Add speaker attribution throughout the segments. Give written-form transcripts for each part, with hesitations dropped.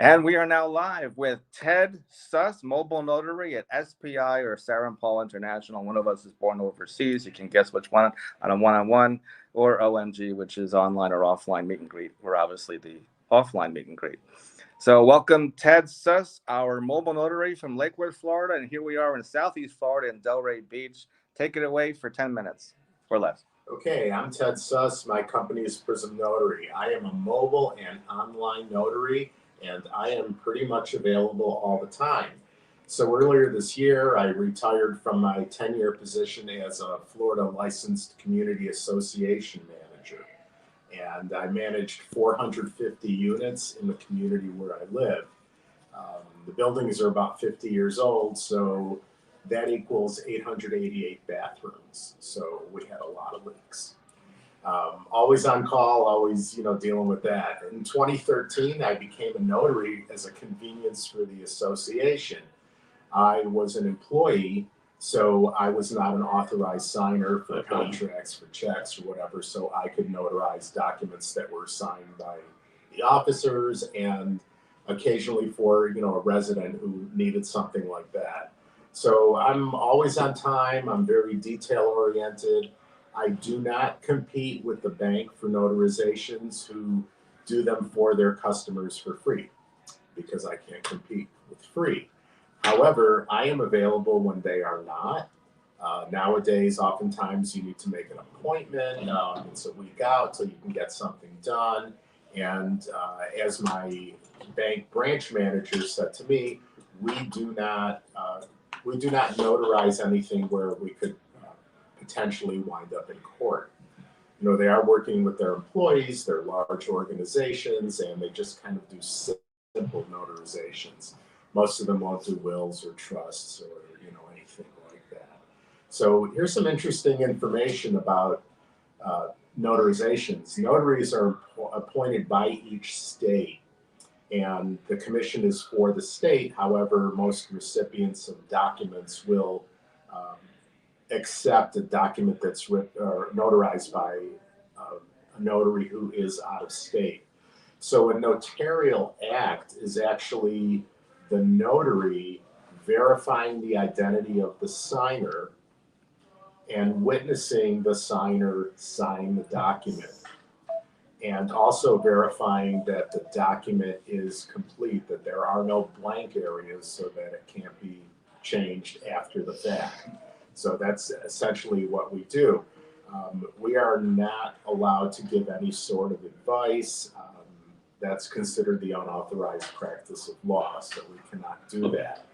Speaker 1: And we are now live with Ted Suss, mobile notary at SPI or Sarah and Paul International. One of us is born overseas. You can guess which one on a one-on-one, or OMG, which is online or offline meet and greet. We're obviously the offline meet and greet. So welcome Ted Suss, our mobile notary from Lakewood, Florida. And here we are in Southeast Florida in Delray Beach. Take it away for 10 minutes or less.
Speaker 2: Okay, I'm Ted Suss. My company is Prism Notary. I am a mobile and online notary, and I am pretty much available all the time. So earlier this year, I retired from my 10-year position as a Florida licensed community association manager. And I managed 450 units in the community where I live. The buildings are about 50 years old, so that equals 888 bathrooms. So we had a lot of leaks. Always on call, always, dealing with that. In 2013, I became a notary as a convenience for the association. I was an employee, so I was not an authorized signer for contracts, for checks, or whatever, so I could notarize documents that were signed by the officers and occasionally for, a resident who needed something like that. So I'm always on time. I'm very detail oriented. I do not compete with the bank for notarizations who do them for their customers for free because I can't compete with free. However, I am available when they are not. Nowadays, oftentimes you need to make an appointment. It's a week out so you can get something done. And as my bank branch manager said to me, we do not notarize anything where we could potentially wind up in court. They are working with their employees, they're large organizations, and they just kind of do simple notarizations. Most of them won't do wills or trusts or anything like that. So here's some interesting information about notarizations. Notaries are appointed by each state, and the commission is for the state. However, most recipients of documents will accept a document that's notarized by a notary who is out of state. So a notarial act is actually the notary verifying the identity of the signer and witnessing the signer sign the document, and also verifying that the document is complete, that there are no blank areas so that it can't be changed after the fact. So that's essentially what we do. We are not allowed to give any sort of advice. That's considered the unauthorized practice of law, so we cannot do that.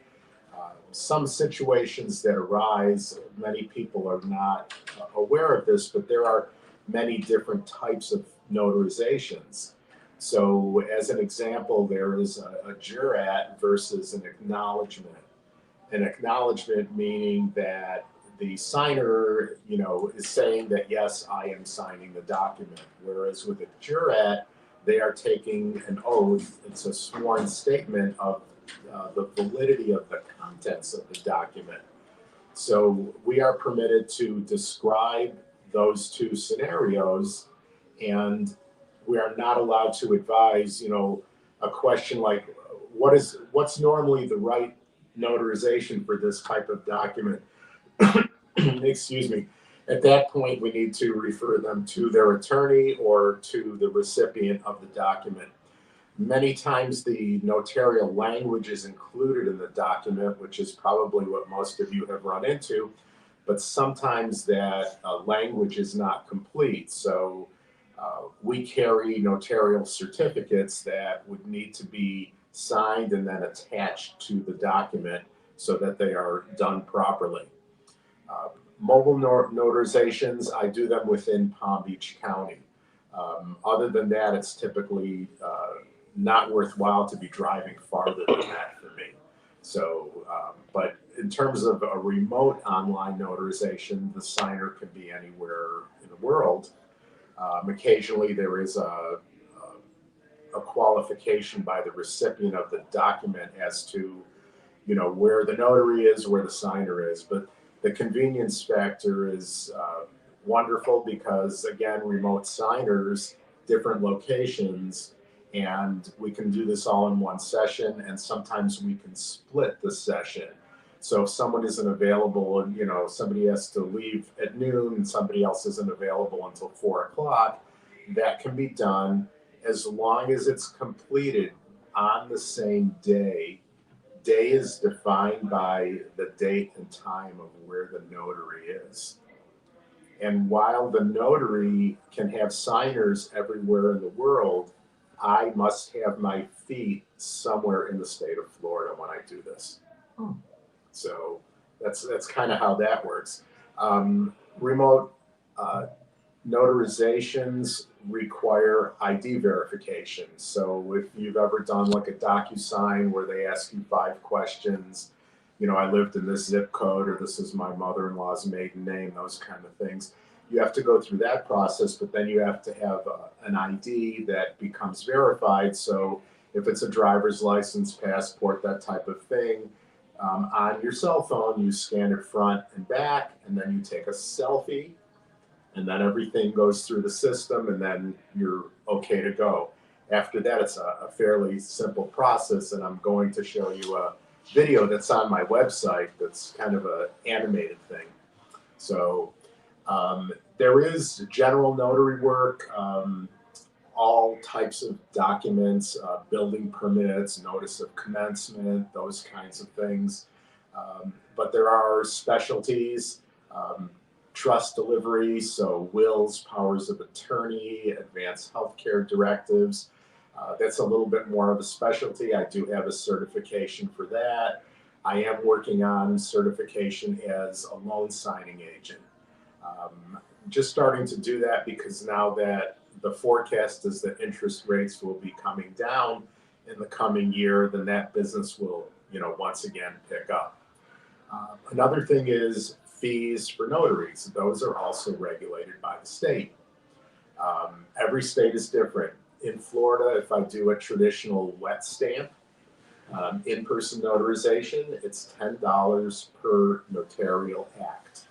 Speaker 2: Some situations that arise, many people are not aware of this, but there are many different types of notarizations. So as an example, there is a jurat versus an acknowledgement. An acknowledgement meaning that the signer, is saying that, yes, I am signing the document. Whereas with a jurat, they are taking an oath. It's a sworn statement of the validity of the contents of the document. So we are permitted to describe those two scenarios, and we are not allowed to advise, a question like, what's normally the right notarization for this type of document? Excuse me. At that point, we need to refer them to their attorney or to the recipient of the document. Many times the notarial language is included in the document, which is probably what most of you have run into, but sometimes that language is not complete. So we carry notarial certificates that would need to be signed and then attached to the document so that they are done properly. Mobile notarizations, I do them within Palm Beach County. Other than that, it's typically not worthwhile to be driving farther than that for me. So, but in terms of a remote online notarization, the signer can be anywhere in the world. Occasionally there is a qualification by the recipient of the document as to, where the notary is, where the signer is. But the convenience factor is wonderful because, again, remote signers, different locations, And we can do this all in one session, and sometimes we can split the session. So if someone isn't available and, somebody has to leave at noon and somebody else isn't available until 4 o'clock, that can be done as long as it's completed on the same day. Day is defined by the date and time of where the notary is. And while the notary can have signers everywhere in the world, I must have my feet somewhere in the state of Florida when I do this. So that's kind of how that works. Remote notarizations require ID verification. So if you've ever done like a DocuSign where they ask you 5 questions, I lived in this zip code, or this is my mother-in-law's maiden name, those kind of things. You have to go through that process, but then you have to have an ID that becomes verified. So if it's a driver's license, passport, that type of thing, on your cell phone, you scan it front and back, and then you take a selfie, and then everything goes through the system, and then you're okay to go. After that, it's a fairly simple process, and I'm going to show you a video that's on my website that's kind of an animated thing. So there is general notary work, all types of documents, building permits, notice of commencement, those kinds of things. But there are specialties, trust delivery, so wills, powers of attorney, advanced healthcare directives. That's a little bit more of a specialty. I do have a certification for that. I am working on certification as a loan signing agent. Just starting to do that because now that the forecast is that interest rates will be coming down in the coming year, then that business will, once again pick up. Another thing is fees for notaries. Those are also regulated by the state. Every state is different. In Florida, if I do a traditional wet stamp, in-person notarization, it's $10 per notarial act.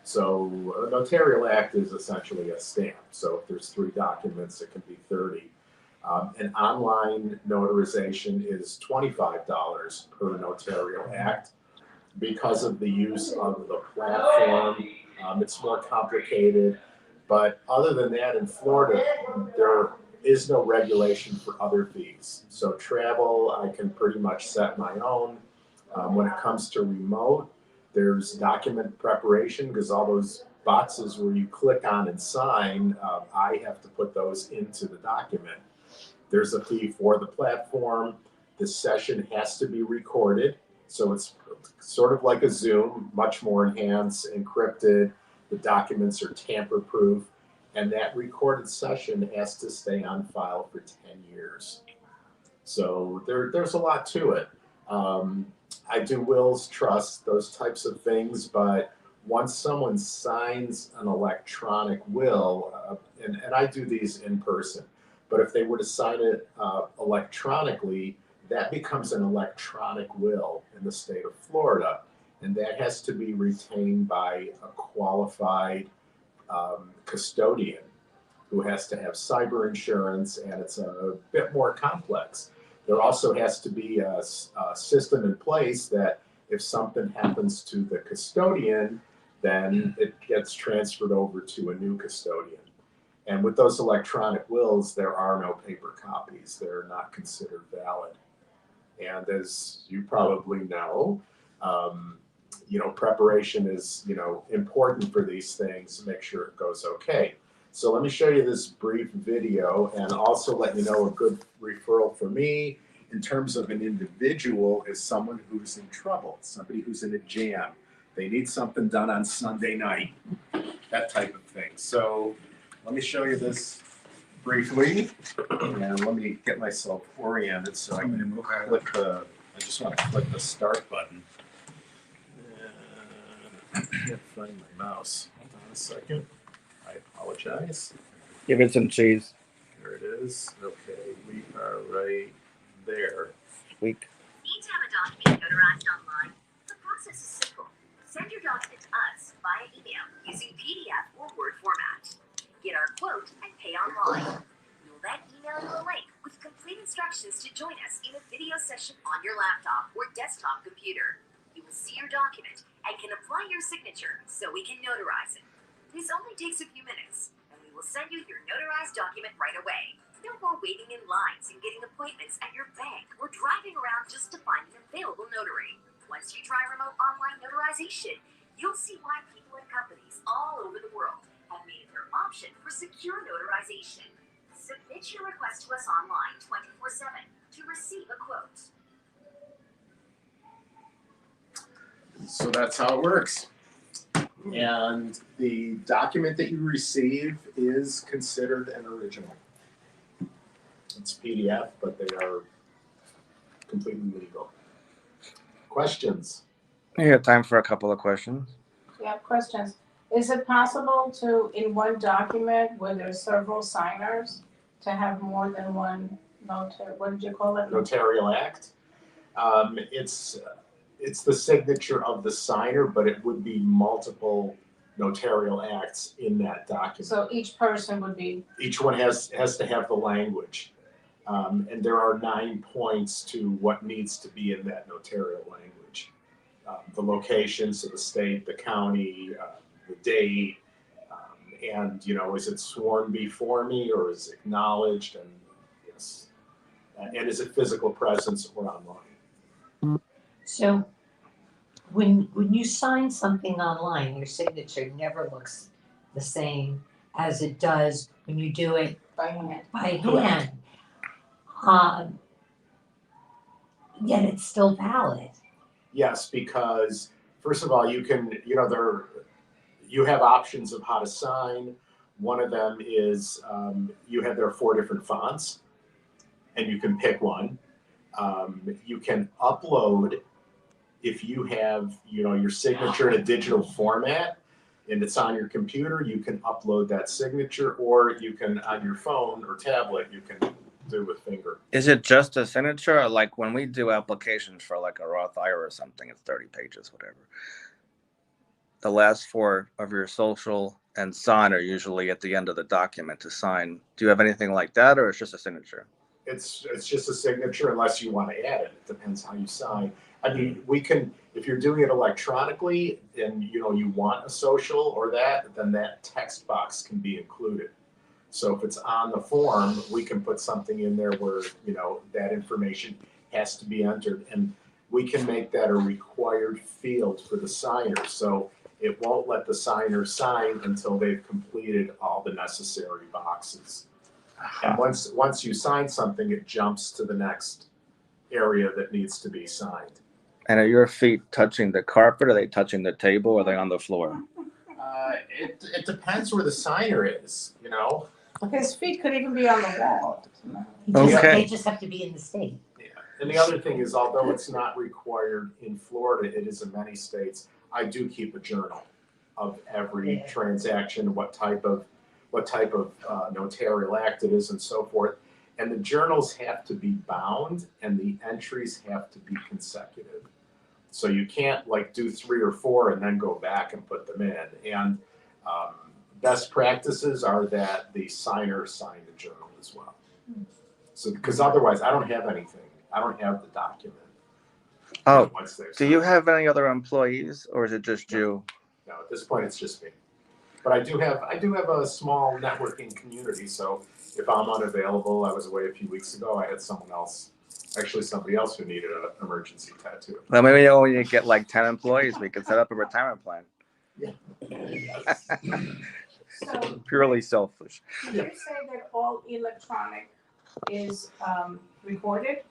Speaker 2: So a notarial act is essentially a stamp. So if there's 3 documents, it can be 30. An online notarization is $25 per notarial act. Because of the use of the platform, it's more complicated. But other than that, in Florida, there is no regulation for other fees. So travel, I can pretty much set my own. When it comes to remote, there's document preparation, because all those boxes where you click on and sign, I have to put those into the document. There's a fee for the platform. The session has to be recorded. So it's sort of like a Zoom, much more enhanced, encrypted. The documents are tamper-proof. And that recorded session has to stay on file for 10 years. So there's a lot to it. I do wills, trusts, those types of things, but once someone signs an electronic will, and I do these in person, but if they were to sign it electronically, that becomes an electronic will in the state of Florida, and that has to be retained by a qualified custodian who has to have cyber insurance, and it's a bit more complex. There also has to be a system in place that if something happens to the custodian, then it gets transferred over to a new custodian. And with those electronic wills, there are no paper copies. They're not considered valid. And as you probably know, preparation is, important for these things to make sure it goes okay. So let me show you this brief video and also let you know a good referral for me in terms of an individual is someone who's in trouble, somebody who's in a jam. They need something done on Sunday night, that type of thing. So let me show you this briefly, and let me get myself oriented so I can click I just want to click the start button. I can't find my mouse. Hold on a second. I apologize.
Speaker 1: Give it some cheese.
Speaker 2: There it is. Okay, we are right there.
Speaker 1: Squeak.
Speaker 3: Need to have a document notarized online? The process is simple. Send your document to us via email using PDF or Word format. Get our quote and pay online. We will then email you a link with complete instructions to join us in a video session on your laptop or desktop computer. You will see your document and can apply your signature so we can notarize it. This only takes a few minutes, and we will send you your notarized document right away. No more waiting in lines and getting appointments at your bank or driving around just to find an available notary. Once you try remote online notarization, you'll see why people and companies all over the world have made it their option for secure notarization. Submit your request to us online 24/7 to receive a quote.
Speaker 2: So that's how it works. And the document that you receive is considered an original. It's PDF, but they are completely legal. Questions?
Speaker 1: You have time for a couple of questions.
Speaker 4: We have questions. Is it possible to, in one document where there's several signers, to have more than one what did you call it?
Speaker 2: Notarial act. It's the signature of the signer, but it would be multiple notarial acts in that document.
Speaker 4: So each person would be,
Speaker 2: Each one has to have the language. And there are 9 points to what needs to be in that notarial language. The location, so the state, the county, the date, and, is it sworn before me or is it acknowledged? And yes. And is it physical presence or online?
Speaker 5: So when you sign something online, your signature never looks the same as it does when you do it
Speaker 4: by hand.
Speaker 5: by
Speaker 2: Correct.
Speaker 5: hand. Yet it's still valid.
Speaker 2: Yes, because first of all, you can, you have options of how to sign. One of them is there are 4 different fonts, and you can pick one. You can upload if you have, your signature in a digital format and it's on your computer, you can upload that signature, or you can on your phone or tablet, you can do with finger.
Speaker 1: Is it just a signature? Or like when we do applications for like a Roth IRA or something, it's 30 pages, whatever. The last 4 of your social and sign are usually at the end of the document to sign. Do you have anything like that, or it's just a signature?
Speaker 2: It's just a signature unless you want to add it. It depends how you sign. I mean, we can, if you're doing it electronically and you want a social or that, then that text box can be included. So if it's on the form, we can put something in there where, that information has to be entered, and we can make that a required field for the signer. So it won't let the signer sign until they've completed all the necessary boxes. And once you sign something, it jumps to the next area that needs to be signed.
Speaker 1: And are your feet touching the carpet? Are they touching the table? Or are they on the floor?
Speaker 2: It depends where the signer is,
Speaker 4: His feet could even be on the wall.
Speaker 1: Okay.
Speaker 5: They just have to be in the state.
Speaker 2: Yeah. And the other thing is, although it's not required in Florida, it is in many states. I do keep a journal of every transaction, what type of notarial act it is, and so forth. And the journals have to be bound, and the entries have to be consecutive. So you can't do 3 or 4 and then go back and put them in. And best practices are that the signer sign the journal as well. So because otherwise, I don't have anything. I don't have the document.
Speaker 1: Oh,
Speaker 2: once they've
Speaker 1: do you
Speaker 2: signed.
Speaker 1: have any other employees, or is it just you?
Speaker 2: No, at this point, it's just me. But I do have a small networking community. So if I'm unavailable, I was away a few weeks ago. I had somebody else who needed an emergency tattoo.
Speaker 1: Well, maybe when you get like 10 employees, we could set up a retirement plan.
Speaker 2: Yes.
Speaker 4: So
Speaker 1: Purely selfish.
Speaker 4: did you say that all electronic is recorded?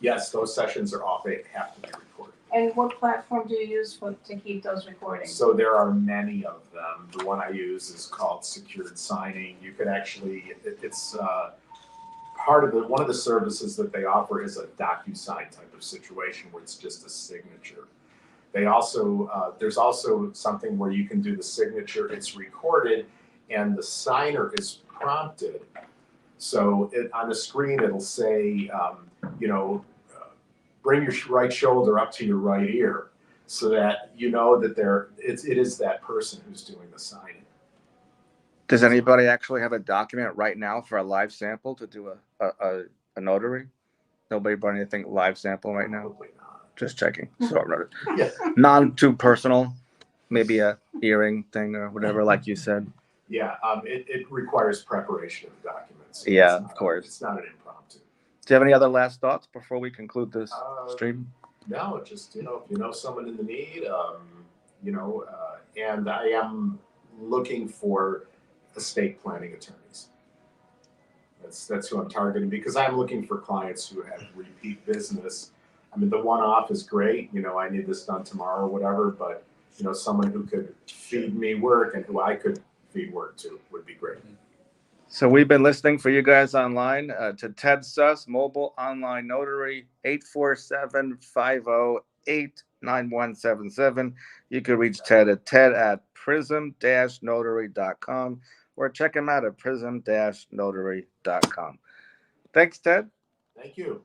Speaker 2: Yes, those sessions are off. They have to be recorded.
Speaker 4: And what platform do you use to keep those recordings?
Speaker 2: So there are many of them. The one I use is called Secured Signing. You could actually, it's one of the services that they offer is a DocuSign type of situation where it's just a signature. They also, there's also something where you can do the signature, it's recorded, and the signer is prompted. So on the screen, it'll say, bring your right shoulder up to your right ear, so that you know that it is that person who's doing the signing.
Speaker 1: Does anybody actually have a document right now for a live sample to do a notary? Nobody brought anything live sample right now?
Speaker 2: Probably not.
Speaker 1: Just checking. So
Speaker 2: Yeah.
Speaker 1: non too personal, maybe a earring thing or whatever, like you said.
Speaker 2: Yeah, it requires preparation of the documents.
Speaker 1: Yeah,
Speaker 2: It's not
Speaker 1: of course.
Speaker 2: It's not an impromptu.
Speaker 1: Do you have any other last thoughts before we conclude this stream?
Speaker 2: No, just, if you know someone in the need, and I am looking for estate planning attorneys. That's who I'm targeting, because I'm looking for clients who have repeat business. I mean, the one-off is great. I need this done tomorrow or whatever, but someone who could feed me work and who I could feed work to would be great.
Speaker 1: So we've been listening for you guys online to Ted Suss, mobile online notary, 847-508-9177. You can reach Ted at prism-notary.com or check him out at prism-notary.com. Thanks, Ted.
Speaker 2: Thank you.